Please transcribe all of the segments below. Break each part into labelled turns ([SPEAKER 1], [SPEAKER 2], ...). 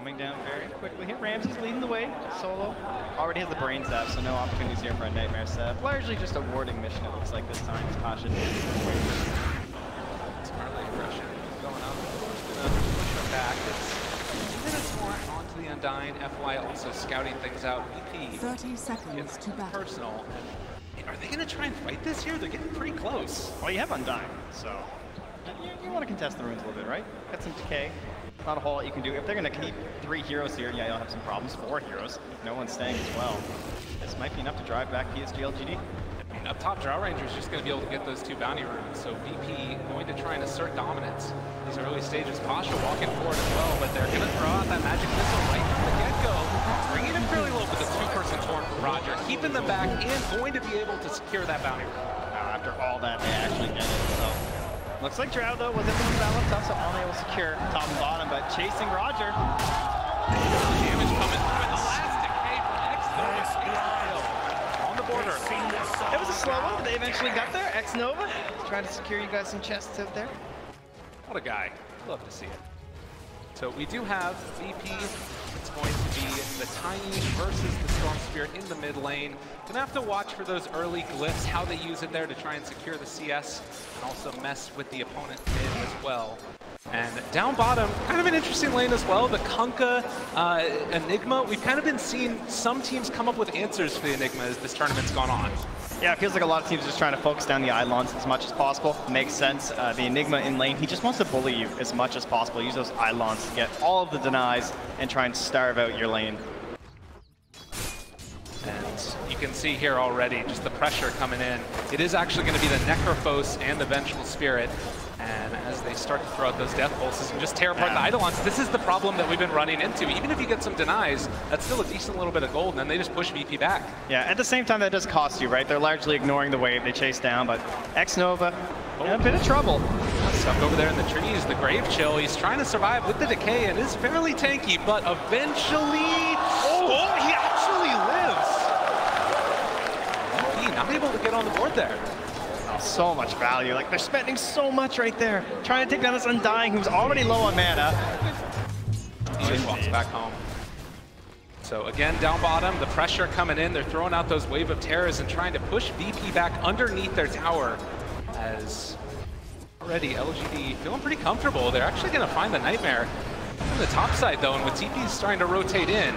[SPEAKER 1] coming down very quickly here. Ramsey's leading the way, solo. Already has the brain zap, so no opportunities here for a Nightmare sap. Largely just a warding mission, it looks like this time. It's Pasha.
[SPEAKER 2] Smartly aggression going up. Gonna push her back. It's minutes more onto the Undying. FY also scouting things out. VP
[SPEAKER 3] 30 seconds to battle.
[SPEAKER 2] Personal. Are they gonna try and fight this here? They're getting pretty close.
[SPEAKER 1] Well, you have Undying, so you want to contest the runes a little bit, right? Got some decay. Not a whole lot you can do. If they're going to keep 3 heroes here, yeah, you'll have some problems. 4 heroes. No one's staying as well. This might be enough to drive back PSG.LGD.
[SPEAKER 2] I mean, up top, Drow Ranger is just going to be able to get those 2 bounty runes. So VP going to try and assert dominance. These early stages, Pasha walking forward as well, but they're going to throw out that magic missile right from the get-go. Bringing him fairly low with a 2-person torn from Roger. Keeping them back and going to be able to secure that bounty rune.
[SPEAKER 1] After all that, they actually get it. So looks like Drow, though, was able to balance up, so only able to secure top and bottom, but chasing Roger.
[SPEAKER 2] Damage coming through in the last decay from X-Nova. On the border.
[SPEAKER 1] It was a slow one, but they eventually got there. X-Nova trying to secure you guys some chests out there.
[SPEAKER 2] What a guy. Love to see it. So we do have VP. It's going to be the Ti8 versus the Storm Spirit in the mid lane. Gonna have to watch for those early glyphs, how they use it there to try and secure the CS, and also mess with the opponent mid as well. And down bottom, kind of an interesting lane as well. The Kunkka Enigma. We've kind of been seeing some teams come up with answers for the Enigma as this tournament's gone on.
[SPEAKER 1] Yeah, it feels like a lot of teams are just trying to focus down the Eidolons as much as possible. Makes sense. The Enigma in lane, he just wants to bully you as much as possible. Use those Eidolons to get all of the denies and try and starve out your lane.
[SPEAKER 2] And you can see here already just the pressure coming in. It is actually going to be the Necrophos and the Vengeful Spirit. And as they start to throw out those death pulses and just tear apart the Eidolons, this is the problem that we've been running into. Even if you get some denies, that's still a decent little bit of gold, and then they just push VP back.
[SPEAKER 1] Yeah, at the same time, that does cost you, right? They're largely ignoring the wave they chase down, but X-Nova in a bit of trouble.
[SPEAKER 2] Stuck over there in the trees, the Grave Chill. He's trying to survive with the decay and is fairly tanky, but eventually, he actually lives. He not able to get on the board there.
[SPEAKER 1] So much value. Like, they're spending so much right there. Trying to take down this Undying who's already low on mana.
[SPEAKER 2] He just walks back home. So again, down bottom, the pressure coming in. They're throwing out those Wave of Terrors and trying to push VP back underneath their tower. As already LGD feeling pretty comfortable. They're actually going to find the Nightmare on the top side, though, and with TP starting to rotate in,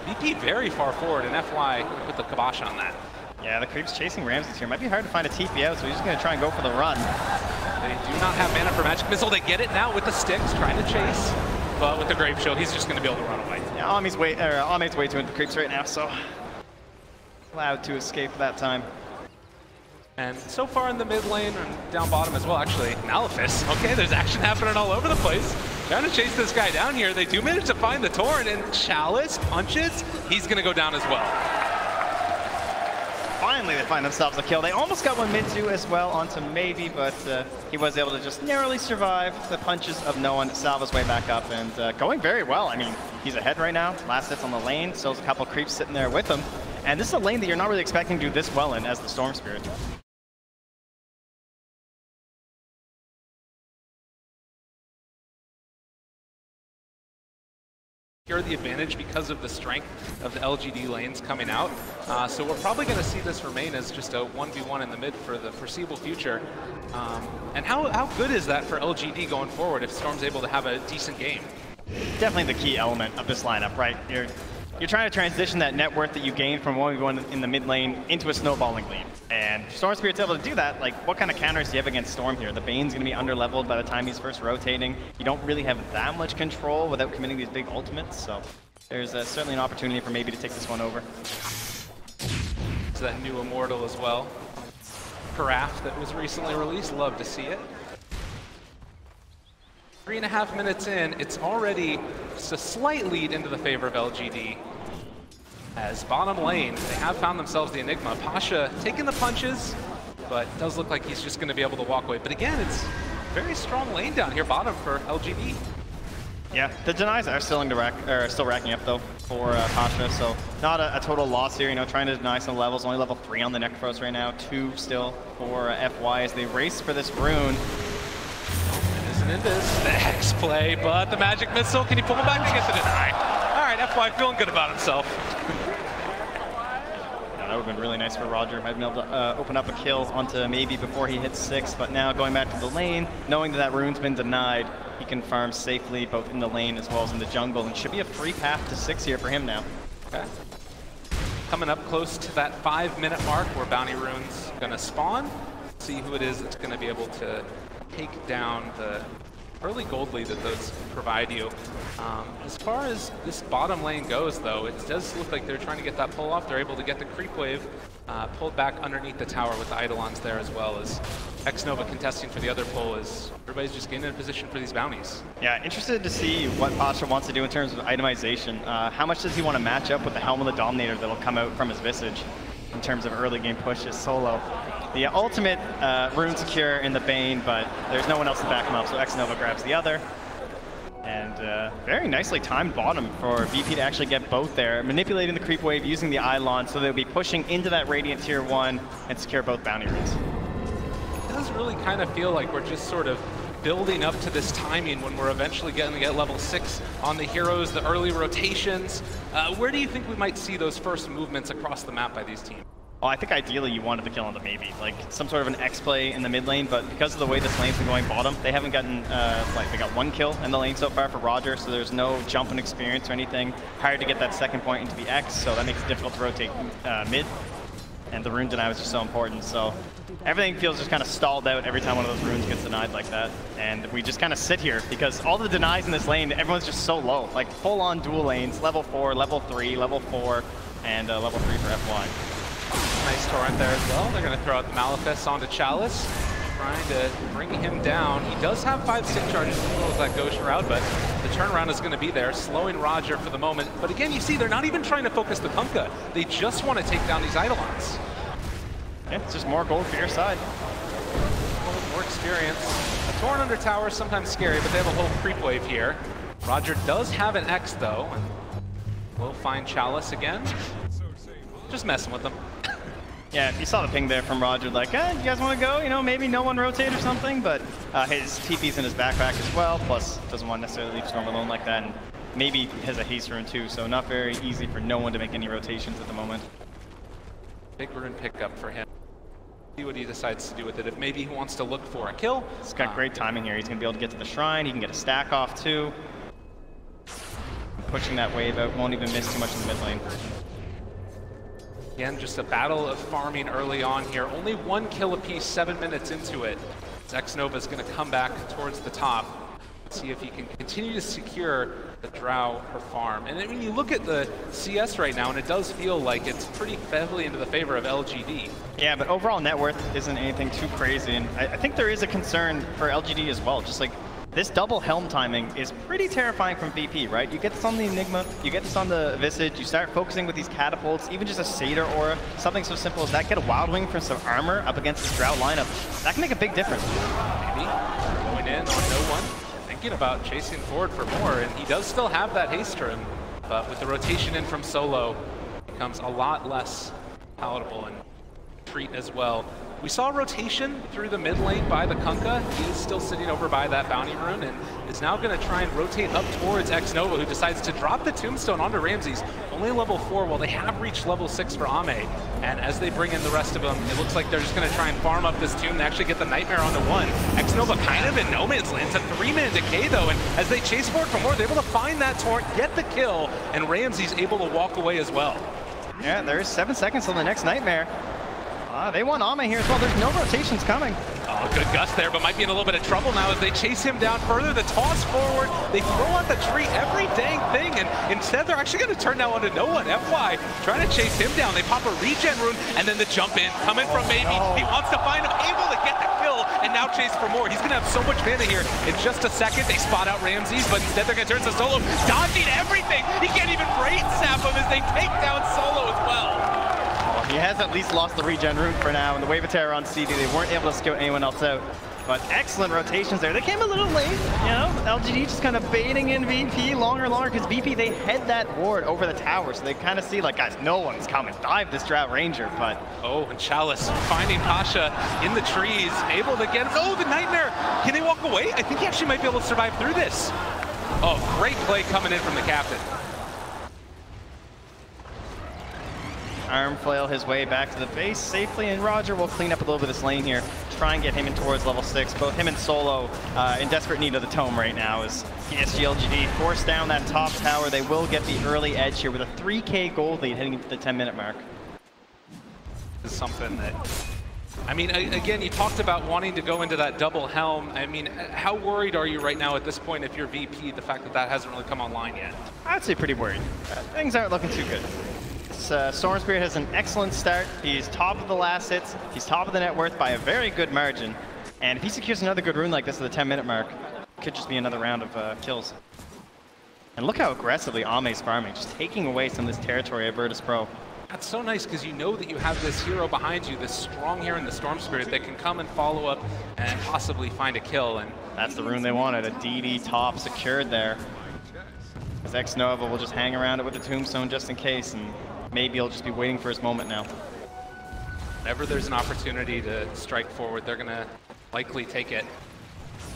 [SPEAKER 2] VP very far forward, and FY put the kibosh on that.
[SPEAKER 1] Yeah, the creeps chasing Ramses here. Might be hard to find a TP out, so he's just going to try and go for the run.
[SPEAKER 2] They do not have mana for Magic Missile. They get it now with the sticks, trying to chase. But with the Grave Shield, he's just going to be able to run away.
[SPEAKER 1] Yeah, Ami's way too into the creeps right now, so allowed to escape that time.
[SPEAKER 2] And so far in the mid lane and down bottom as well, actually, Malefice. Okay, there's action happening all over the place. Trying to chase this guy down here. They do manage to find the Torrent, and Chalice punches. He's going to go down as well.
[SPEAKER 1] Finally, they find themselves a kill. They almost got one mid-2 as well onto Maybe, but he was able to just narrowly survive the punches of no one, salve his way back up, and going very well. I mean, he's ahead right now. Last hits on the lane, still has a couple creeps sitting there with him. And this is a lane that you're not really expecting to do this well in as the Storm Spirit.
[SPEAKER 2] Here the advantage because of the strength of the LGD lanes coming out. So we're probably going to see this remain as just a 1v1 in the mid for the foreseeable future. And how good is that for LGD going forward if Storm's able to have a decent game?
[SPEAKER 1] Definitely the key element of this lineup, right? You're trying to transition that net worth that you gain from 1v1 in the mid lane into a snowballing lead. And Storm Spirit's able to do that. Like, what kind of counters do you have against Storm here? The Bane's going to be under-leveled by the time he's first rotating. You don't really have that much control without committing these big ultimates, so there's certainly an opportunity for maybe to take this one over.
[SPEAKER 2] It's that new Immortal as well. Carafe that was recently released, love to see it. 3.5 minutes in, it's already just a slight lead into the favor of LGD. As bottom lane, they have found themselves the Enigma. Pasha taking the punches, but it does look like he's just going to be able to walk away. But again, it's a very strong lane down here bottom for LGD.
[SPEAKER 1] Yeah, the denies are still racking up though for Pasha, so not a total loss here. You know, trying to deny some levels. Only level 3 on the Necrophos right now, 2 still for FY as they race for this rune.
[SPEAKER 2] An Tremendous the X play, but the magic missile, can he pull him back to get the deny? All right, FY feeling good about himself.
[SPEAKER 1] That would have been really nice for Roger. Might have been able to open up a kill onto maybe before he hits 6, but now going back to the lane, knowing that rune's been denied, he can farm safely both in the lane as well as in the jungle, and should be a free path to 6 here for him now.
[SPEAKER 2] Okay. Coming up close to that 5-minute mark where Bounty Rune's gonna spawn. See who it is that's gonna be able to take down the early gold lead that those provide you. As far as this bottom lane goes, though, it does look like they're trying to get that pull off. They're able to get the creep wave pulled back underneath the tower with the Eidolons there, as well as Xnova contesting for the other pull as everybody's just getting in a position for these bounties. Yeah, interested to see what Pasha wants to do in terms of itemization. How much does he want to match up with the Helm of the Dominator that'll come out from his Visage in terms of early game pushes solo? The ultimate rune secure in the Bane, but there's no one else to back him up, so Xnova grabs the other. And very nicely timed bottom for VP to actually get both there, manipulating the creep wave, using the Eidolon, so they'll be pushing into that Radiant Tier 1 and secure both bounty runes. It does really kind of feel like we're just sort of building up to this timing when we're eventually going to get level 6 on the heroes, the early rotations. Where do you think we might see those first movements across the map by these teams?
[SPEAKER 1] Well, I think ideally you wanted the kill on the maybe, like some sort of an X play in the mid lane, but because of the way this lane's been going bottom, they haven't gotten, they got 1 kill in the lane so far for Roger, so there's no jump in experience or anything. Hard to get that second point into the X, so that makes it difficult to rotate mid, and the rune deny was just so important, so everything feels just kind of stalled out every time one of those runes gets denied like that, and we just kind of sit here because all the denies in this lane, everyone's just so low, like full-on dual lanes, level 4, level 3, level 4, and level 3 for FY.
[SPEAKER 2] Nice torrent there as well. They're going to throw out the Malefist onto Chalice, trying to bring him down. He does have 5 stick charges as well as that Ghost Shroud, but the turnaround is going to be there, slowing Roger for the moment. But again, you see, they're not even trying to focus the Kunkka. They just want to take down these Eidolons.
[SPEAKER 1] Yeah, it's just more gold for your side.
[SPEAKER 2] More experience. A Torn under tower is sometimes scary, but they have a whole creep wave here. Roger does have an X, though, and we'll find Chalice again. Just messing with them.
[SPEAKER 1] Yeah, you saw the ping there from Roger, like, you guys want to go? You know, maybe no one rotate or something, but his TP's in his backpack as well, plus doesn't want to necessarily leave Storm alone like that, and maybe has a haste rune too, so not very easy for no one to make any rotations at the moment.
[SPEAKER 2] Big rune pickup for him. See what he decides to do with it. If maybe he wants to look for a kill.
[SPEAKER 1] He's got great timing here. He's going to be able to get to the shrine, he can get a stack off too. Pushing that wave out, won't even miss too much in the mid lane.
[SPEAKER 2] Again, just a battle of farming early on here. Only 1 kill apiece, 7 minutes into it. Xnova's going to come back towards the top. See if he can continue to secure the Drow per farm. And when you look at the CS right now, and it does feel like it's pretty heavily into the favor of LGD.
[SPEAKER 1] Yeah, but overall net worth isn't anything too crazy. And I think there is a concern for LGD as well. Just like this double Helm timing is pretty terrifying from VP, right? You get this on the Enigma, you get this on the Visage, you start focusing with these catapults, even just a Satyr aura, something so simple as that, get a Wild Wing for some armor up against this Drow lineup. That can make a big difference.
[SPEAKER 2] Maybe going in on no one, thinking about chasing forward for more, and he does still have that haste trim, but with the rotation in from solo, it becomes a lot less palatable and treat as well. We saw rotation through the mid lane by the Kunkka. He is still sitting over by that bounty rune and is now going to try and rotate up towards Xnova, who decides to drop the tombstone onto Ramses. Only level 4, while they have reached level 6 for Ame. And as they bring in the rest of them, it looks like they're just going to try and farm up this tomb and actually get the Nightmare onto 1. Xnova kind of in no man's land. It's a 3-man decay though, and as they chase forward for more, they're able to find that torrent, get the kill, and Ramses able to walk away as well.
[SPEAKER 1] Yeah, there's 7 seconds till the next Nightmare. They want Ame here as well. There's no rotations coming.
[SPEAKER 2] Oh, good gust there, but might be in a little bit of trouble now as they chase him down further. The toss forward, they throw out the tree, every dang thing, and instead they're actually going to turn now onto no one. FY trying to chase him down. They pop a regen rune, and then the jump in, coming from Maybe. He wants to find him, able to get the kill, and now chase for more. He's going to have so much mana here. In just a second, they spot out Ramses, but instead they're going to turn to Solo, dodging everything. He can't even brain snap him as they take down Solo as well.
[SPEAKER 1] He has at least lost the regen rune for now, and the Wave of Terror on CD, they weren't able to scout anyone else out. But excellent rotations there. They came a little late, you know. LGD just kind of baiting in VP longer and longer because VP, they head that ward over the tower. So they kind of see like, guys, no one's coming. Dive this Drought Ranger, but...
[SPEAKER 2] Oh, and Chalice finding Pasha in the trees, able to get... Oh, the Nightmare! Can they walk away? I think he actually might be able to survive through this. Oh, great play coming in from the captain.
[SPEAKER 1] Arm flail his way back to the base safely, and Roger will clean up a little bit of this lane here. Try and get him in towards level 6. Both him and Solo in desperate need of the tome right now as PSG.LGD force down that top tower. They will get the early edge here with a 3K gold lead heading into the 10-minute mark.
[SPEAKER 2] This is something that... I mean, again, you talked about wanting to go into that double helm. I mean, how worried are you right now at this point if you're VP, the fact that that hasn't really come online yet?
[SPEAKER 1] I'd say pretty worried. Things aren't looking too good. Storm Spirit has an excellent start. He's top of the last hits. He's top of the net worth by a very good margin. And if he secures another good rune like this at the 10-minute mark, it could just be another round of kills. And look how aggressively Ame's farming, just taking away some of this territory at Virtus Pro.
[SPEAKER 2] That's so nice because you know that you have this hero behind you, this strong hero in the Storm Spirit that can come and follow up and possibly find a kill. And
[SPEAKER 1] that's the rune they wanted, a DD top secured there. As Xnova will just hang around it with the tombstone just in case, and maybe he'll just be waiting for his moment now.
[SPEAKER 2] Whenever there's an opportunity to strike forward, they're going to likely take it.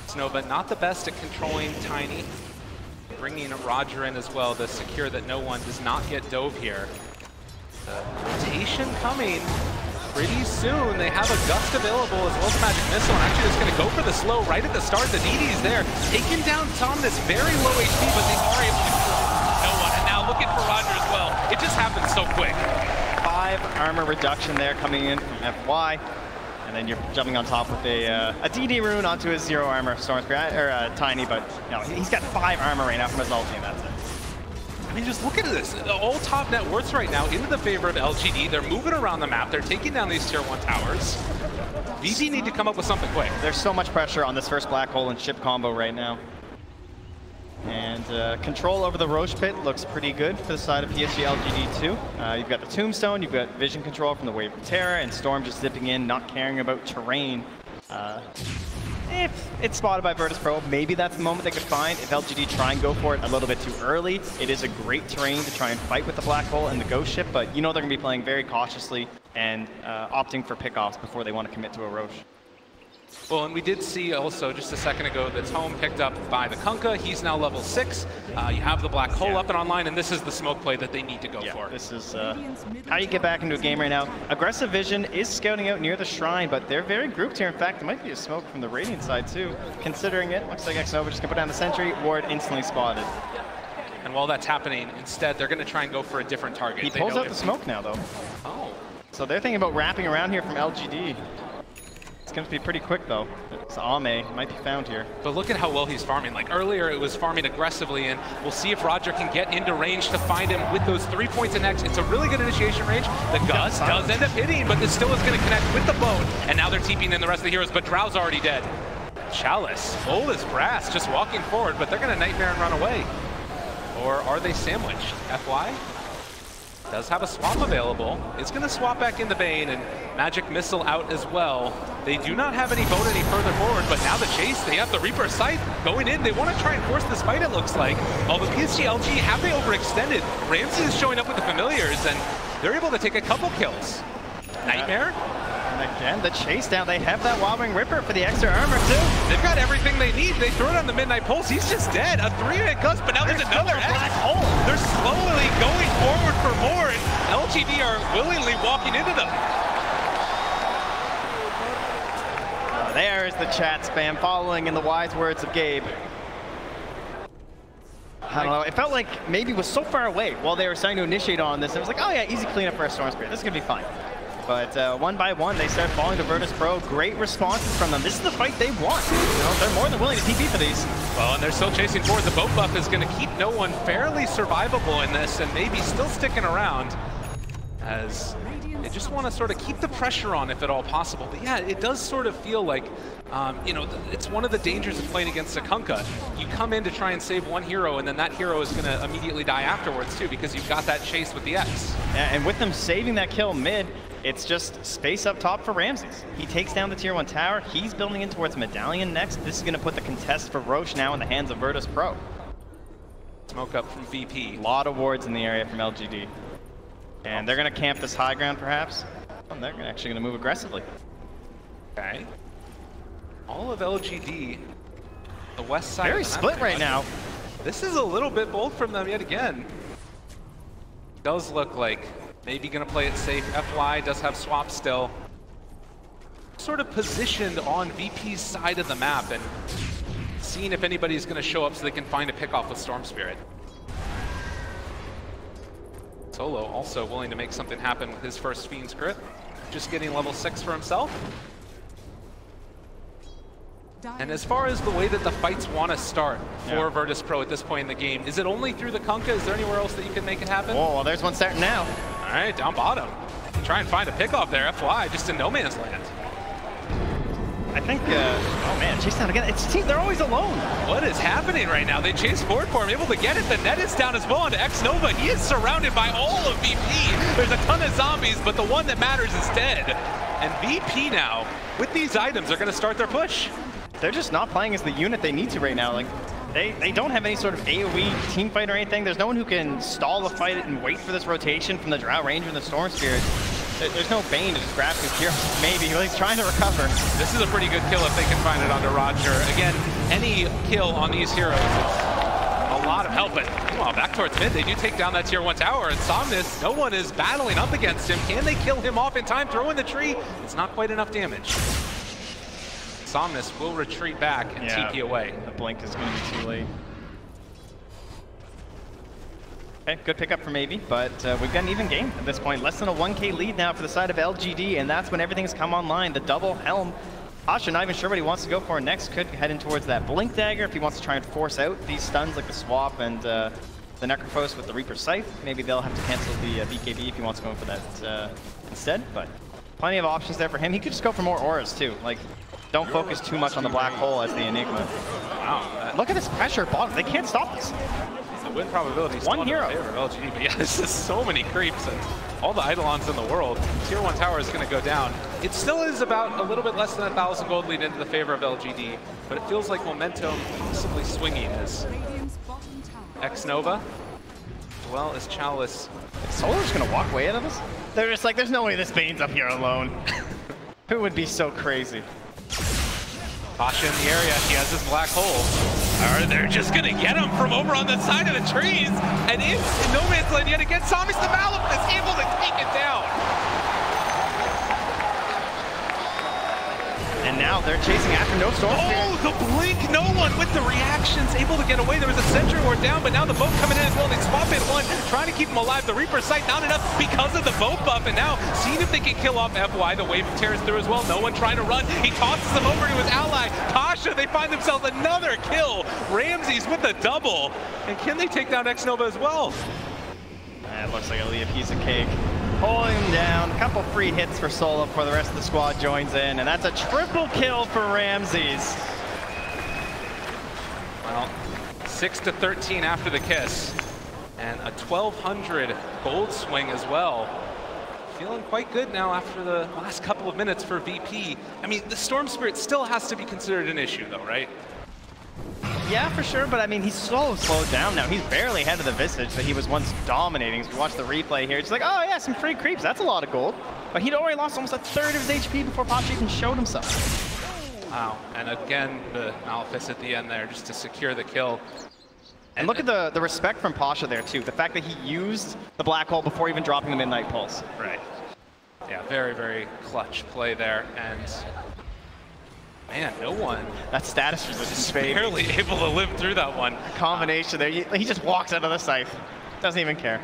[SPEAKER 2] Xnova not the best at controlling Tiny. Bringing Roger in as well to secure that no one does not get dove here. The rotation coming pretty soon. They have a Gust available as well as Magic Missile, and actually just going to go for the slow right at the start. The DD's there, taking down Tom that's very low HP, but they are able to kill no one. And now looking for Roger as well. It just happens so quick.
[SPEAKER 1] 5 armor reduction there coming in from FY, and then you're jumping on top with a DD rune onto his 0 armor Storm Spirit, or Tiny, but no, he's got 5 armor right now from his ulti, and that's it.
[SPEAKER 2] I mean, just look at this. All top net worths right now into the favor of LGD. They're moving around the map. They're taking down these tier 1 towers. VP need to come up with something quick.
[SPEAKER 1] There's so much pressure on this first black hole and ship combo right now. And control over the Roche Pit looks pretty good for the side of PSG.LGD too. You've got the Tombstone, you've got vision control from the Wave of Terror, and Storm just zipping in, not caring about terrain. If it's spotted by Virtus Pro, maybe that's the moment they could find. If LGD try and go for it a little bit too early, it is a great terrain to try and fight with the black hole and the ghost ship, but you know they're going to be playing very cautiously and opting for pickoffs before they want to commit to a Roche.
[SPEAKER 2] Well, and we did see also just a second ago the Tome picked up by the Kunkka. He's now level 6. You have the black hole up and online, and this is the smoke play that they need to go for.
[SPEAKER 1] This is how you get back into a game right now. Aggressive Vision is scouting out near the shrine, but they're very grouped here. In fact, there might be a smoke from the Radiant side too. Considering it, looks like Xnova just gonna put down the sentry. Ward instantly spotted.
[SPEAKER 2] And while that's happening, instead they're gonna try and go for a different target.
[SPEAKER 1] He pulls out the smoke now though.
[SPEAKER 2] Oh.
[SPEAKER 1] So they're thinking about wrapping around here from LGD. It's going to be pretty quick, though. So Ame might be found here.
[SPEAKER 2] But look at how well he's farming. Like earlier, it was farming aggressively, and we'll see if Roger can get into range to find him with those 3 points in X. It's a really good initiation range. The Gust does end up hitting, but this still is going to connect with the bone. And now they're TPing in the rest of the heroes, but Drow's already dead. Chalice, old as brass, just walking forward, but they're going to Nightmare and run away. Or are they sandwiched? FY does have a swap available. It's going to swap back into Bane, and Magic Missile out as well. They do not have any bone any further forward, but now the chase, they have the Reaper Sight going in. They want to try and force this fight, it looks like. Although PSG.LG, have they overextended? Ramsey is showing up with the familiars, and they're able to take a couple kills. Nightmare?
[SPEAKER 1] And again, the chase down. They have that Wobbling Ripper for the extra armor, too.
[SPEAKER 2] They've got everything they need. They throw it on the Midnight Pulse. He's just dead. A 3-hit Gust, but now there's another
[SPEAKER 1] black hole.
[SPEAKER 2] They're slowly going forward for more, and LGD are willingly walking into them.
[SPEAKER 1] There is the chat spam following in the wise words of Gabe. I don't know, it felt like maybe it was so far away while they were starting to initiate on this. It was like, oh yeah, easy cleanup for a Storm Spirit. This is going to be fine. But one by one, they start falling to Virtus Pro. Great responses from them. This is the fight they want. You know, they're more than willing to TP for these.
[SPEAKER 2] Well, and they're still chasing forward. The boat buff is going to keep no one fairly survivable in this, and maybe still sticking around as they just want to sort of keep the pressure on if at all possible. But yeah, it does sort of feel like, you know, it's one of the dangers of playing against a Kunkka. You come in to try and save one hero, and then that hero is going to immediately die afterwards too, because you've got that chase with the X.
[SPEAKER 1] Yeah, and with them saving that kill mid, It's just space up top for Ramses. He takes down the tier 1 tower. He's building in towards Medallion next. This is going to put the contest for Roche now in the hands of Virtus Pro.
[SPEAKER 2] Smoke up from VP.
[SPEAKER 1] A lot of wards in the area from LGD. And they're going to camp this high ground perhaps. And they're actually going to move aggressively.
[SPEAKER 2] Okay. All of LGD, the west side.
[SPEAKER 1] Very split right now.
[SPEAKER 2] This is a little bit bold from them yet again. Does look like maybe going to play it safe. FY does have swap still. Sort of positioned on VP's side of the map and seeing if anybody's going to show up so they can find a pickoff with Storm Spirit. Solo also willing to make something happen with his first Fiend's Grip. Just getting level 6 for himself. And as far as the way that the fights want to start for Virtus Pro at this point in the game, is it only through the Kunkka? Is there anywhere else that you can make it happen?
[SPEAKER 1] Oh, well, there's one starting now.
[SPEAKER 2] All right, down bottom. Try and find a pickoff there. FY just in no man's land.
[SPEAKER 1] I think, oh man, chase down again. They're always alone.
[SPEAKER 2] What is happening right now? They chase forward for him, able to get it. The net is down as well onto X-Nova. He is surrounded by all of VP. There's a ton of zombies, but the one that matters is dead. And VP now, with these items, are going to start their push.
[SPEAKER 1] They're just not playing as the unit they need to right now. Like, they don't have any sort of AoE team fight or anything. There's no one who can stall the fight and wait for this rotation from the Drow Ranger and the Storm Spirit. There's no Bane to just grab his gear. Maybe he's trying to recover.
[SPEAKER 2] This is a pretty good kill if they can find it onto Roger. Again, any kill on these heroes is a lot of help. But meanwhile, back towards mid, they do take down that tier 1 tower. And Somnus, no one is battling up against him. Can they kill him off in time? Throw in the tree. It's not quite enough damage. Somnus will retreat back and TP away.
[SPEAKER 1] The blink is going to be too late. Okay, good pickup for maybe, but we've got an even game at this point. Less than a 1K lead now for the side of LGD, and that's when everything's come online. The double helm. Pasha not even sure what he wants to go for next. Could head in towards that blink dagger if he wants to try and force out these stuns like the swap and the Necrophos with the Reaper Scythe. Maybe they'll have to cancel the BKB if he wants to go for that instead, but plenty of options there for him. He could just go for more auras too. Like, don't focus too much on the black hole as the Enigma. Wow. Look at this pressure bottom. They can't stop this.
[SPEAKER 2] The win probability is
[SPEAKER 1] one hero.
[SPEAKER 2] In favor of LGD, but yeah, this is so many creeps and all the Eidolons in the world. Tier 1 tower is going to go down. It still is about a little bit less than 1,000 gold lead into the favor of LGD, but it feels like momentum simply swinging as X-Nova, as well as Chalice.
[SPEAKER 1] Solar's going to walk away out of this? They're just like, there's no way this Bane's up here alone. Who would be so crazy?
[SPEAKER 2] Pasha in the area, he has his black hole. Or they're just gonna get him from over on the side of the trees. And in no man's land yet again, Somnus the Malif is able to take it down.
[SPEAKER 1] And now they're chasing after no Storm Spirit.
[SPEAKER 2] Oh, the blink, no one with the reactions, able to get away. There was a Sentry Ward down, but now the boat coming in as well. They swap in one, trying to keep him alive. The Reaper Sight not enough because of the boat buff, and now seeing if they can kill off FY. The wave tears through as well. No one trying to run. He tosses him over to his ally, Pasha. They find themselves another kill. Ramses with the double. And can they take down X-Nova as well?
[SPEAKER 1] It looks like it'll be a piece of cake. Pulling him down, a couple free hits for Solo before the rest of the squad joins in, and that's a triple kill for Ramses.
[SPEAKER 2] Well, 6-13 after the kiss, and a 1,200 gold swing as well. Feeling quite good now after the last couple of minutes for VP. I mean, the Storm Spirit still has to be considered an issue though, right?
[SPEAKER 1] Yeah, for sure, but I mean, he's slowed down now. He's barely ahead of the Visage that he was once dominating. So we watch the replay here. It's like, oh yeah, some free creeps. That's a lot of gold. But he'd already lost almost a third of his HP before Pasha even showed himself.
[SPEAKER 2] Wow, and again, the Malefice at the end there just to secure the kill.
[SPEAKER 1] And look at the respect from Pasha there too. The fact that he used the black hole before even dropping the Midnight Pulse.
[SPEAKER 2] Right. Yeah, very, very clutch play there. And man, no one.
[SPEAKER 1] That status resistance fade.
[SPEAKER 2] Barely able to live through that one.
[SPEAKER 1] Combination there. He just walks out of the scythe. Doesn't even care.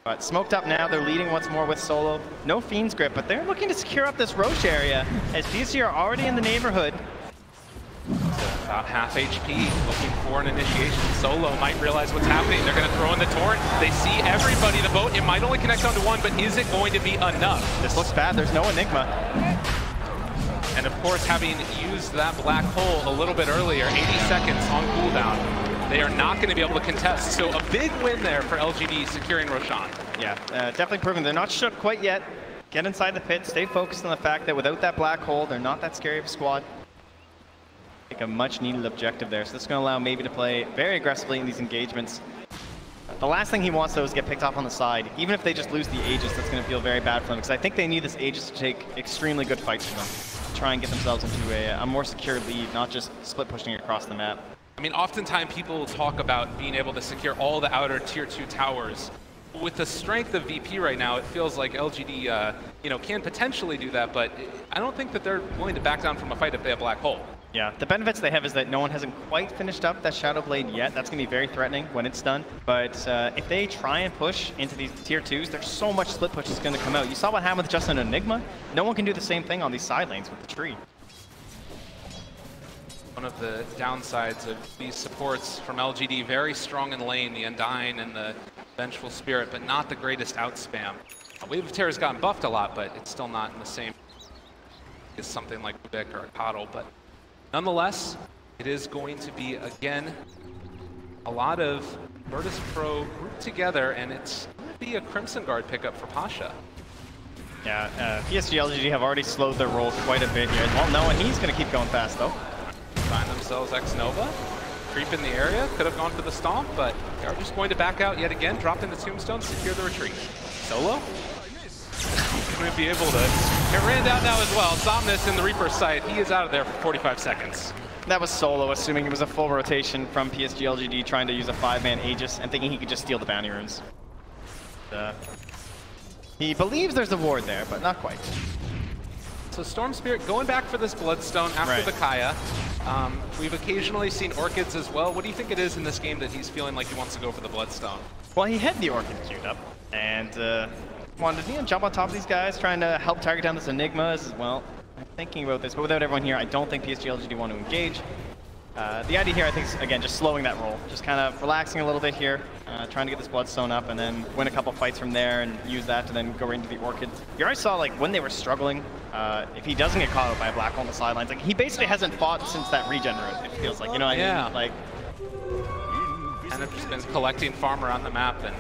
[SPEAKER 1] But smoked up now. They're leading once more with Solo. No Fiend's Grip, but they're looking to secure up this Roche area as PSG are already in the neighborhood.
[SPEAKER 2] About half HP, looking for an initiation. Solo might realize what's happening. They're going to throw in the torrent. They see everybody. The boat, it might only connect onto one, but is it going to be enough?
[SPEAKER 1] This looks bad. There's no Enigma.
[SPEAKER 2] And of course, having used that black hole a little bit earlier, 80 seconds on cooldown, they are not going to be able to contest. So a big win there for LGD securing Roshan.
[SPEAKER 1] Yeah, definitely proving they're not shook quite yet. get inside the pit, stay focused on the fact that without that black hole, they're not that scary of a squad. Take a much needed objective there. So this is going to allow Maybe to play very aggressively in these engagements. The last thing he wants, though, is get picked off on the side. Even if they just lose the Aegis, that's going to feel very bad for them, because I think they need this Aegis to take extremely good fights for them, to try and get themselves into a more secure lead, not just split pushing across the map.
[SPEAKER 2] I mean, oftentimes people talk about being able to secure all the outer tier 2 towers. With the strength of VP right now, it feels like LGD can potentially do that, but I don't think that they're willing to back down from a fight if they have black hole.
[SPEAKER 1] Yeah, the benefits they have is that no one hasn't quite finished up that Shadow Blade yet. That's going to be very threatening when it's done. But if they try and push into these tier 2s, there's so much split push that's going to come out. You saw what happened with just an Enigma. No one can do the same thing on these side lanes with the tree.
[SPEAKER 2] One of the downsides of these supports from LGD, very strong in lane, the Undying and the Vengeful Spirit, but not the greatest outspam. Wave of Terror has gotten buffed a lot, but it's still not in the same as something like Vic or a Coddle. But nonetheless, it is going to be, again, a lot of Virtus Pro grouped together, and it's going to be a Crimson Guard pickup for Pasha.
[SPEAKER 1] Yeah, PSG.LGD have already slowed their roll quite a bit here. Well, no, and he's going to keep going fast, though.
[SPEAKER 2] Find themselves X-Nova. Creep in the area, could have gone for the stomp, but they're just going to back out yet again, drop in the tombstone, secure the retreat. Solo? Going to be able to get ran down now as well. Somnus in the Reaper's sight, he is out of there for 45 seconds.
[SPEAKER 1] That was Solo, assuming it was a full rotation from PSG.LGD, trying to use a 5-man Aegis and thinking he could just steal the bounty runes. He believes there's a ward there, but not quite.
[SPEAKER 2] So Storm Spirit going back for this Bloodstone after the Kaya. We've occasionally seen Orchids as well. What do you think it is in this game that he's feeling like he wants to go for the Bloodstone?
[SPEAKER 1] Well, he had the Orchid queued up, and wanted to jump on top of these guys, trying to help target down this Enigma as well. I'm thinking about this, but without everyone here, I don't think PSG.LGD want to engage. The idea here, I think, is, again, just slowing that roll. Just kind of relaxing a little bit here, trying to get this Bloodstone up, and then win a couple fights from there and use that to then go right into the Orchid. You already saw, like, when they were struggling, if he doesn't get caught out by a black hole on the sidelines, like, he basically hasn't fought since that regen rune, it feels like. You know what I mean? Like,
[SPEAKER 2] kind of just been collecting farm around the map and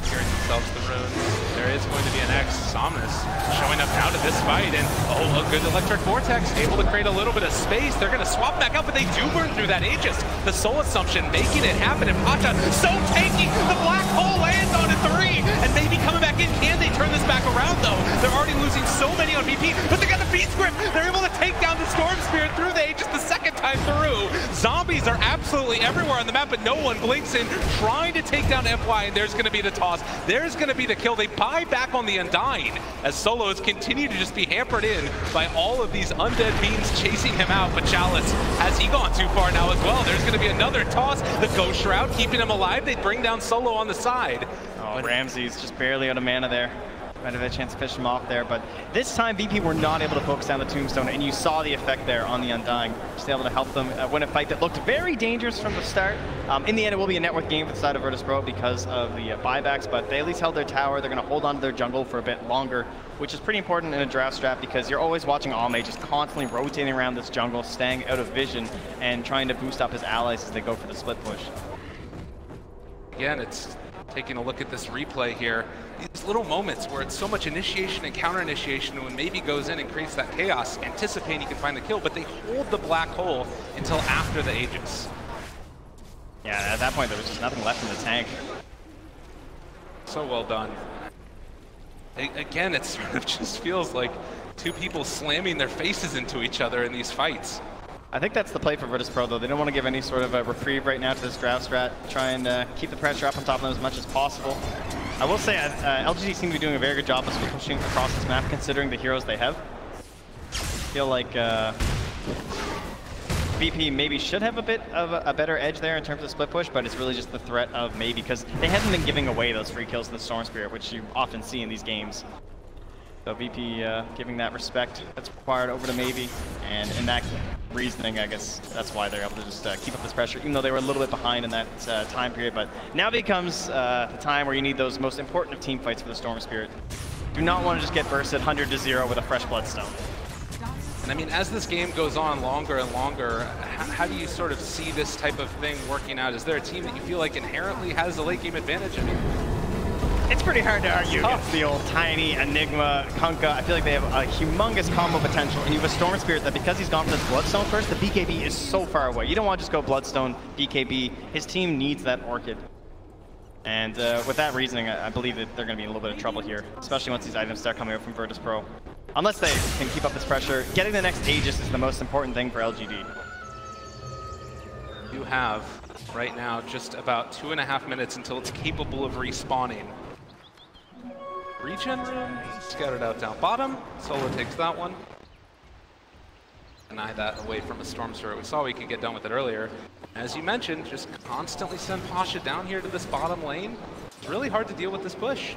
[SPEAKER 2] securing themselves the runes. There is going to be an X. Somnus showing up now to this fight, and a good Electric Vortex, able to create a little bit of space. They're going to swap back up, but they do burn through that Aegis. The Soul Assumption making it happen, and Pasha so tanky. The black hole lands on a 3, and maybe coming back in. Can they turn this back around, though? They're already losing so many on VP, but they got the Beast Grip. They're able to take down the Storm Spirit through the Aegis the second time through. Zombies are absolutely everywhere on the map, but no one blinks in, trying to take down FY, and there's going to be the toss. There's going to be the kill. They buy back on the Undying as Solos continue to just be hampered in by all of these undead beings chasing him out. But Chalice, has he gone too far now as well? There's going to be another toss. The Ghost Shroud keeping him alive. They bring down Solo on the side.
[SPEAKER 1] Oh, Ramsey's just barely out of mana there. Might have had a chance to fish him off there, but this time VP were not able to focus down the Tombstone, and you saw the effect there on the Undying. Just able to help them win a fight that looked very dangerous from the start. In the end, it will be a network game for the side of Virtus Pro because of the buybacks, but they at least held their tower. They're going to hold on to their jungle for a bit longer, which is pretty important in a draft strat because you're always watching Almay just constantly rotating around this jungle, staying out of vision, and trying to boost up his allies as they go for the split push.
[SPEAKER 2] Again, it's taking a look at this replay here. These little moments where it's so much initiation and counter initiation, when maybe goes in and creates that chaos, anticipating he can find the kill, but they hold the black hole until after the Aegis.
[SPEAKER 1] Yeah, at that point there was just nothing left in the tank.
[SPEAKER 2] So well done. Again, it sort of just feels like two people slamming their faces into each other in these fights.
[SPEAKER 1] I think that's the play for Virtus Pro, though. They don't want to give any sort of a reprieve right now to this draft strat. Try and keep the pressure up on top of them as much as possible. I will say LGD seem to be doing a very good job of pushing across this map, considering the heroes they have. I feel like VP maybe should have a bit of a better edge there in terms of split push, but it's really just the threat of maybe, because they haven't been giving away those free kills to the Storm Spirit, which you often see in these games. So VP giving that respect that's required over to Maybe, and in that reasoning, I guess that's why they're able to just keep up this pressure, even though they were a little bit behind in that time period. But now becomes the time where you need those most important of team fights for the Storm Spirit. Do not want to just get bursted 100-0 with a fresh Bloodstone.
[SPEAKER 2] And I mean, as this game goes on longer and longer, how do you sort of see this type of thing working out? Is there a team that you feel like inherently has the late game advantage? I mean,
[SPEAKER 1] It's pretty hard to argue against the old Tiny, Enigma, Kunkka. I feel like they have a humongous combo potential, and you have a Storm Spirit that because he's gone for this Bloodstone first, the BKB is so far away. You don't want to just go Bloodstone, BKB. His team needs that Orchid. And with that reasoning, I believe that they're going to be in a little bit of trouble here, especially once these items start coming out from Virtus.pro. Unless they can keep up this pressure, getting the next Aegis is the most important thing for LGD.
[SPEAKER 2] You have, right now, just about 2.5 minutes until it's capable of respawning. Regen room, scattered out down bottom. Solo takes that one. Deny that away from a Storm Spirit. We saw we could get done with it earlier. As you mentioned, just constantly send Pasha down here to this bottom lane. It's really hard to deal with this push.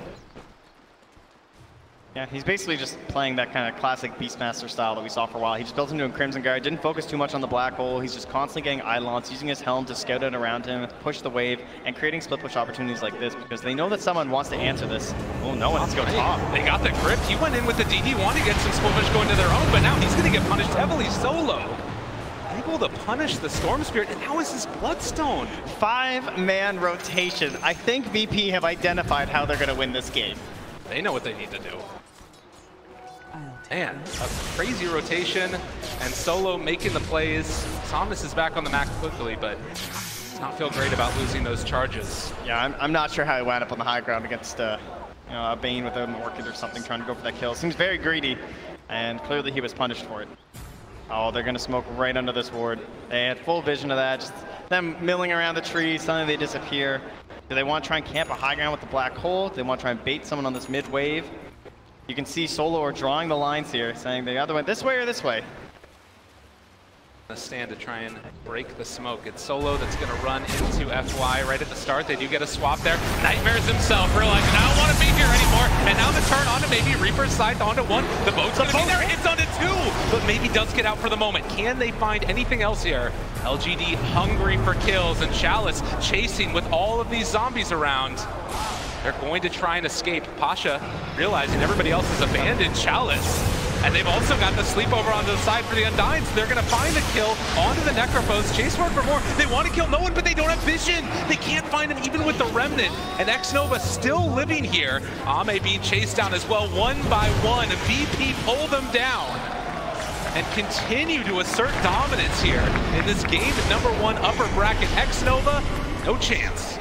[SPEAKER 1] Yeah, he's basically just playing that kind of classic Beastmaster style that we saw for a while. He just built into a Crimson Guard, didn't focus too much on the Black Hole. He's just constantly getting Eidolons, using his helm to scout it around him, push the wave, and creating split push opportunities like this because they know that someone wants to answer this. Oh no, let's go top.
[SPEAKER 2] They got the grip. He went in with the DD, wanted to get some split push going to their own, but now he's going to get punished heavily solo. Able to punish the Storm Spirit, and now is this Bloodstone.
[SPEAKER 1] 5-man rotation. I think VP have identified how they're going to win this game.
[SPEAKER 2] They know what they need to do. Man, a crazy rotation, and Solo making the plays. Somnus is back on the map quickly, but does not feel great about losing those charges.
[SPEAKER 1] Yeah, I'm not sure how he wound up on the high ground against a Bane with an Orchid or something trying to go for that kill. Seems very greedy, and clearly he was punished for it. Oh, they're going to smoke right under this ward. They had full vision of that, just them milling around the trees, suddenly they disappear. Do they want to try and camp a high ground with the Black Hole? Do they want to try and bait someone on this mid wave? You can see Solo are drawing the lines here, saying they either went this way or this way.
[SPEAKER 2] A stand to try and break the smoke. It's Solo that's going to run into FY right at the start. They do get a swap there. Nightmares himself realizing, I don't want to be here anymore. And now the turn onto maybe Reaper's side onto one. The boat's going to be there. It's onto two, but maybe does get out for the moment. Can they find anything else here? LGD hungry for kills, and Chalice chasing with all of these zombies around. They're going to try and escape. Pasha realizing everybody else has abandoned Chalice. And they've also got the sleep over onto the side for the Undying, so they're going to find the kill onto the Necrophos. Chase forward for more. They want to kill no one, but they don't have vision. They can't find him even with the Remnant. And Xnova still living here. Ame being chased down as well, one by one. VP pull them down and continue to assert dominance here in this game at #1 upper bracket. Xnova, no chance.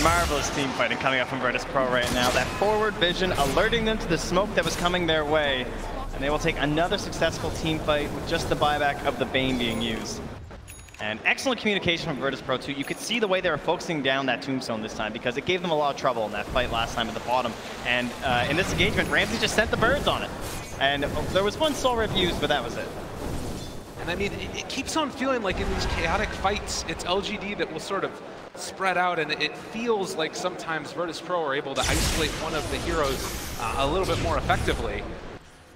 [SPEAKER 1] Marvelous team fighting coming up from Virtus.pro right now. That forward vision alerting them to the smoke that was coming their way. And they will take another successful team fight with just the buyback of the Bane being used. And excellent communication from Virtus.pro too. You could see the way they were focusing down that Tombstone this time because it gave them a lot of trouble in that fight last time at the bottom. And in this engagement, Ramsey just sent the birds on it. And there was one soul rip used, but that was it.
[SPEAKER 2] And I mean, it keeps on feeling like in these chaotic fights, it's LGD that will sort of spread out, and it feels like sometimes Virtus.pro are able to isolate one of the heroes a little bit more effectively.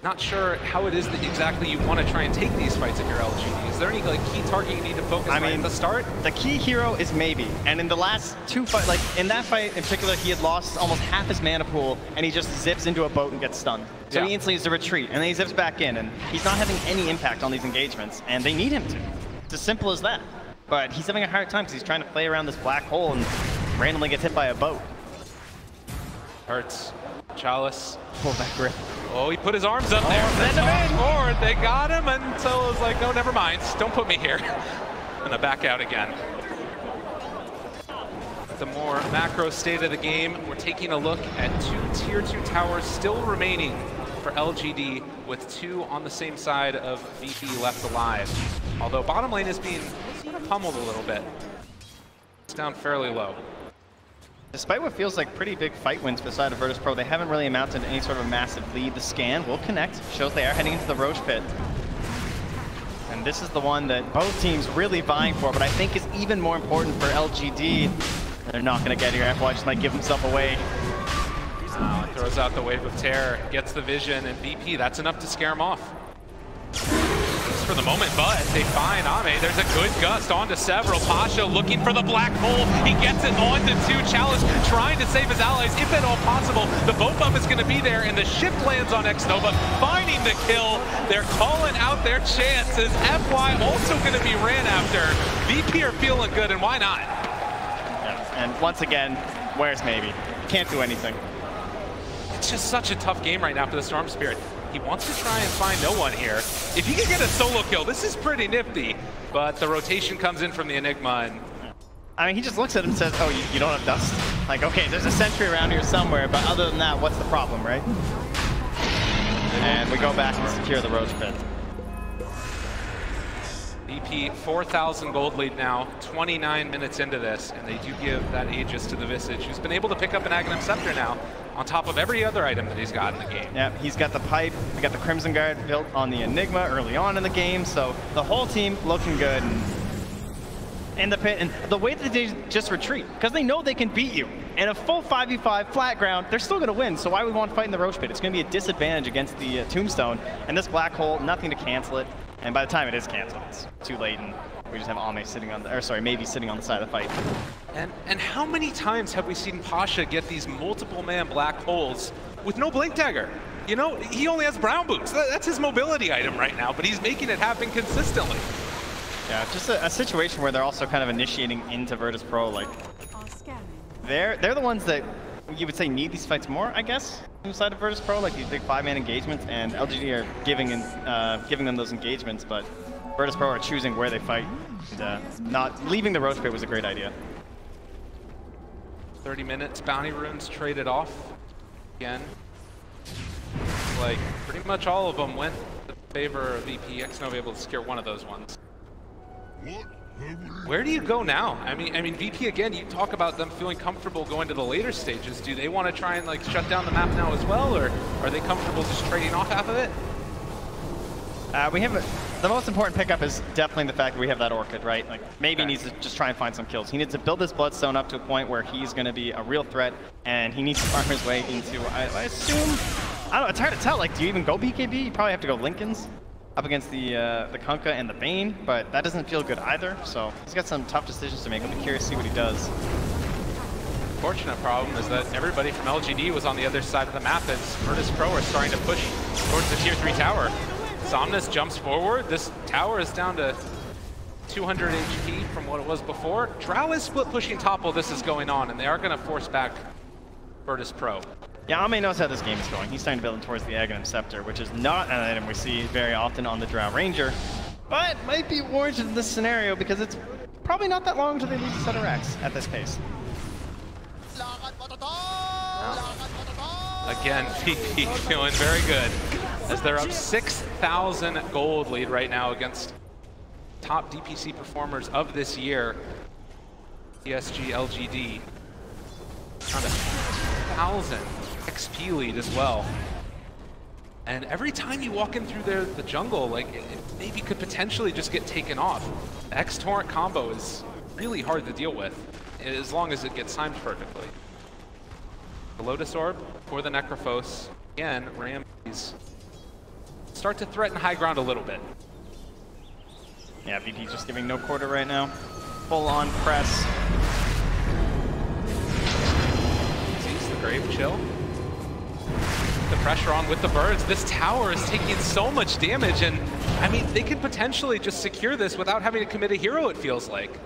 [SPEAKER 2] Not sure how it is that exactly you want to try and take these fights if you're LGD. Is there any like key target you need to focus on at the start?
[SPEAKER 1] The key hero is maybe, and in the last two fights, like in that fight in particular, he had lost almost half his mana pool, and he just zips into a boat and gets stunned. So he instantly is a retreat, and then he zips back in, and he's not having any impact on these engagements, and they need him to. It's as simple as that. But he's having a hard time because he's trying to play around this Black Hole and randomly gets hit by a boat.
[SPEAKER 2] Hurts. Chalice.
[SPEAKER 1] Pull that grip.
[SPEAKER 2] Oh, he put his arms up there. That's forward. They got him, and Solo's like, no, never mind. Don't put me here. Gonna back out again. The more macro state of the game, we're taking a look at 2 tier 2 towers still remaining for LGD, with 2 on the same side of VP left alive. Although bottom lane is being pummeled a little bit. It's down fairly low.
[SPEAKER 1] Despite what feels like pretty big fight wins for the side of Virtus.pro, they haven't really amounted to any sort of a massive lead. The scan will connect, shows they are heading into the Roche pit. And this is the one that both teams really vying for, but I think is even more important for LGD. They're not going to get here. FY just might give himself away.
[SPEAKER 2] Throws out the Wave of Terror, gets the vision, and VP, that's enough to scare him off. Just for the moment, but they find Ame. There's a good gust onto several. Pasha looking for the Black Hole. He gets it onto 2. Chalice trying to save his allies, if at all possible. The boat bump is going to be there, and the ship lands on Xnova, finding the kill. They're calling out their chances. FY also going to be ran after. VP are feeling good, and why not?
[SPEAKER 1] Yeah. And once again, where's maybe? can't do anything.
[SPEAKER 2] It's just such a tough game right now for the Storm Spirit. He wants to try and find no one here. If he can get a solo kill, this is pretty nifty. But the rotation comes in from the Enigma. And
[SPEAKER 1] I mean, he just looks at him and says, oh, you don't have dust? Like, okay, there's a sentry around here somewhere, but other than that, what's the problem, right? And we go back and secure the Roach Pit.
[SPEAKER 2] VP, 4,000 gold lead now, 29 minutes into this, and they do give that Aegis to the Visage, who's been able to pick up an Aghanim Scepter now, on top of every other item that he's got in the game.
[SPEAKER 1] Yeah, he's got the pipe, we got the Crimson Guard built on the Enigma early on in the game, so the whole team looking good. And in the pit, and the way that they just retreat, because they know they can beat you. In a full 5v5 flat ground, they're still going to win, so why would we want to fight in the Roach Pit? It's going to be a disadvantage against the Tombstone, and this Black Hole, nothing to cancel it. And by the time it is canceled, it's too late, and we just have Ame sitting on the, or sorry, maybe sitting on the side of the fight.
[SPEAKER 2] And how many times have we seen Pasha get these multiple man black holes with no blink dagger? You know, he only has brown boots. That's his mobility item right now, but he's making it happen consistently.
[SPEAKER 1] Yeah, just a situation where they're also kind of initiating into Virtus Pro. Like, they're the ones that you would say need these fights more, I guess, inside of Virtus Pro, like these big 5-man engagements, and LGD are giving them those engagements, but Virtus Pro are choosing where they fight. And, not leaving the Roach Pit was a great idea.
[SPEAKER 2] 30 minutes, bounty runes traded off again. Like, pretty much all of them went in favor of VP. Xnova able to secure one of those ones. Where do you go now? I mean, VP again. You talk about them feeling comfortable going to the later stages. Do they want to try and like shut down the map now as well, or are they comfortable just trading off half of it?
[SPEAKER 1] We have the most important pickup is definitely the fact that we have that Orchid, right? Like maybe he needs to just try and find some kills. He needs to build this Bloodstone up to a point where he's going to be a real threat, and he needs to farm his way into. I assume. I don't know. It's hard to tell. Like, do you even go BKB? You probably have to go Linken's up against the Kunkka and the Bane, but that doesn't feel good either. So he's got some tough decisions to make. I'll be curious to see what he does.
[SPEAKER 2] Fortunate problem is that everybody from LGD was on the other side of the map as Virtus Pro are starting to push towards the tier 3 tower. Somnus jumps forward. This tower is down to 200 HP from what it was before. Drow is split pushing top while this is going on, and they are going to force back Virtus Pro.
[SPEAKER 1] Yeah, Ame knows how this game is going. He's starting to build towards the Aghanim Scepter, which is not an item we see very often on the Drow Ranger, but might be warranted in this scenario because it's probably not that long until they lose the Center X at this pace.
[SPEAKER 2] Again, VP feeling very good as they're up 6,000 gold lead right now against top DPC performers of this year, PSG.LGD. Around 1,000 XP lead as well. And every time you walk in through the jungle, like it maybe could potentially just get taken off. The X-Torrent combo is really hard to deal with as long as it gets timed perfectly. The Lotus Orb for the Necrophos. Again, Ramses start to threaten high ground a little bit.
[SPEAKER 1] Yeah, VP just giving no quarter right now. Full on press.
[SPEAKER 2] Sees the Grave Chill. The pressure on with the birds. This tower is taking so much damage, and I mean, they could potentially just secure this without having to commit a hero, it feels like.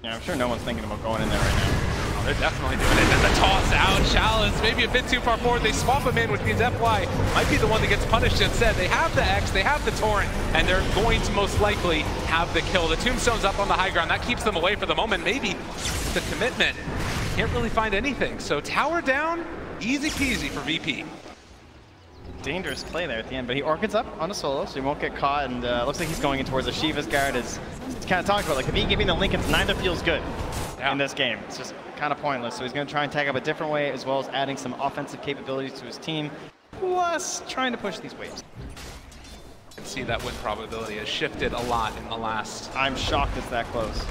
[SPEAKER 1] Yeah, I'm sure no one's thinking about going in there right now.
[SPEAKER 2] Oh, they're definitely doing it. And the toss out, Chalice, maybe a bit too far forward. They swap him in, which means FY might be the one that gets punished instead. They have the X, they have the Torrent, and they're going to most likely have the kill. The Tombstone's up on the high ground. That keeps them away for the moment. Maybe the commitment. Can't really find anything. So tower down, easy peasy for VP.
[SPEAKER 1] Dangerous play there at the end, but he Orchids up on a solo, so he won't get caught, and looks like he's going in towards a Shiva's Guard. It's kind of talked about, like, if he giving the Linken's neither feels good in this game. It's just kind of pointless, so he's going to try and tag up a different way, as well as adding some offensive capabilities to his team, plus trying to push these waves.
[SPEAKER 2] You can see that win probability has shifted a lot in the last.
[SPEAKER 1] I'm shocked it's that close.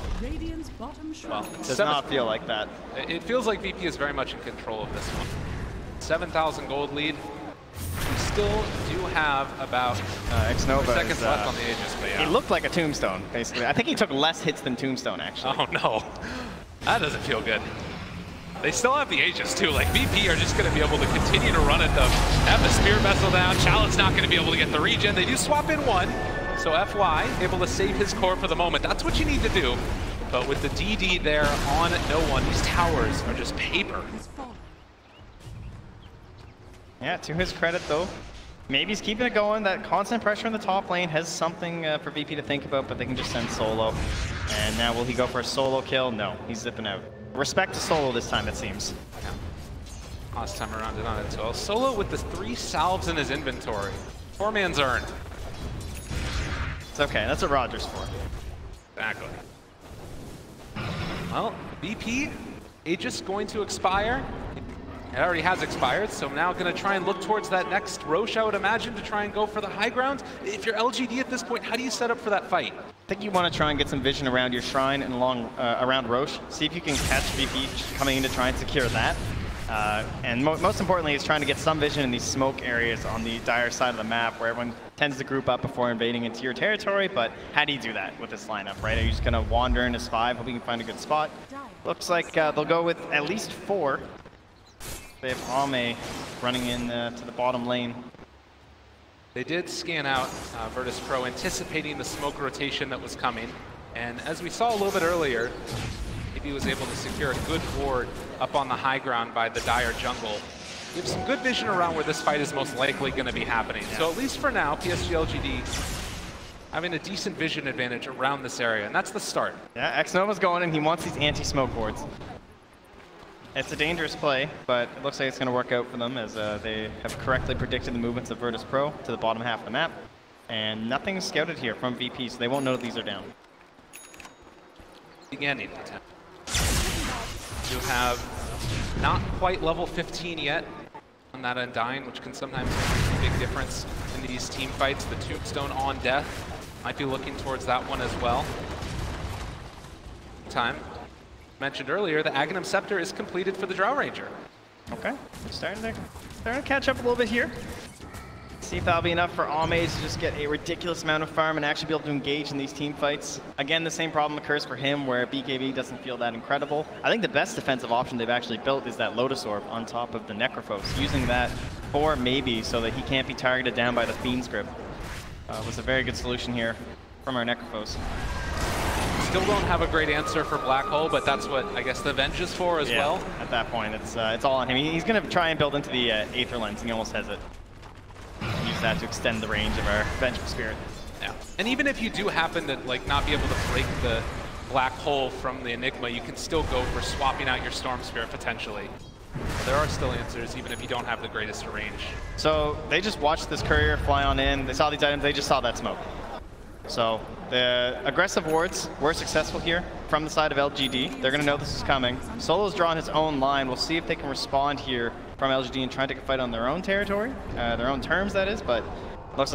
[SPEAKER 1] Well, it does not feel like that.
[SPEAKER 2] It feels like VP is very much in control of this one. 7,000 gold lead. We still do have about
[SPEAKER 1] Xnova
[SPEAKER 2] seconds left on the Aegis, but yeah.
[SPEAKER 1] He looked like a Tombstone, basically. I think he took less hits than Tombstone, actually.
[SPEAKER 2] Oh no, that doesn't feel good. They still have the Aegis too. Like VP are just going to be able to continue to run at them. Have the Spear Vessel down. Chalice not going to be able to get the regen. They do swap in one, so FY able to save his core for the moment. That's what you need to do. But with the DD there on no one, these towers are just paper.
[SPEAKER 1] Yeah, to his credit though, maybe he's keeping it going. That constant pressure in the top lane has something for VP to think about, but they can just send solo. And now will he go for a solo kill? No, he's zipping out. Respect to solo this time, it seems.
[SPEAKER 2] Yeah. Last time around it on it. So solo with the 3 salves in his inventory. 4-man's earned.
[SPEAKER 1] It's okay, that's what Roger's for.
[SPEAKER 2] Exactly. Well, VP, Aegis going to expire. It already has expired, so now going to try and look towards that next Roche, I would imagine, to try and go for the high ground. If you're LGD at this point, how do you set up for that fight?
[SPEAKER 1] I think you want to try and get some vision around your shrine and along around Roche. See if you can catch VP coming in to try and secure that. And most importantly, he's trying to get some vision in these smoke areas on the dire side of the map where everyone tends to group up before invading into your territory. But how do you do that with this lineup, right? Are you just going to wander into 5, hoping you can find a good spot? Looks like they'll go with at least 4. They have Ame running in to the bottom lane.
[SPEAKER 2] They did scan out Virtus Pro, anticipating the smoke rotation that was coming. And as we saw a little bit earlier, he was able to secure a good ward up on the high ground by the dire jungle. We have some good vision around where this fight is most likely going to be happening. Yeah. So at least for now, PSG.LGD having a decent vision advantage around this area, and that's the start.
[SPEAKER 1] Yeah, Xnova's going in. He wants these anti-smoke wards. It's a dangerous play, but it looks like it's going to work out for them as they have correctly predicted the movements of Virtus Pro to the bottom half of the map. And nothing scouted here from VP, so they won't know that these are down.
[SPEAKER 2] Beginning to have not quite level 15 yet on that Undying, which can sometimes make a big difference in these team fights. The Tombstone on death might be looking towards that one as well. Time. Mentioned earlier, the Aghanim Scepter is completed for the Drow Ranger.
[SPEAKER 1] Okay, starting to catch up a little bit here. See if that'll be enough for Ame to just get a ridiculous amount of farm and actually be able to engage in these team fights. Again, the same problem occurs for him where BKB doesn't feel that incredible. I think the best defensive option they've actually built is that Lotus Orb on top of the Necrophos. Using that for maybe so that he can't be targeted down by the Fiend's Grip was a very good solution here from our Necrophos.
[SPEAKER 2] Still don't have a great answer for Black Hole, but that's what I guess the Venge is for as well.
[SPEAKER 1] At that point, it's all on him. He's going to try and build into the Aether Lens, and he almost has it. Use that to extend the range of our Vengeful Spirit.
[SPEAKER 2] Yeah, and even if you do happen to not be able to break the Black Hole from the Enigma, you can still go for swapping out your Storm Spirit potentially. There are still answers, even if you don't have the greatest range.
[SPEAKER 1] So they just watched this courier fly on in. They saw these items. They just saw that smoke. So the aggressive wards were successful here from the side of LGD. They're going to know this is coming. Solo's drawn his own line. We'll see if they can respond here from LGD and try to take a fight on their own territory, their own terms, that is. But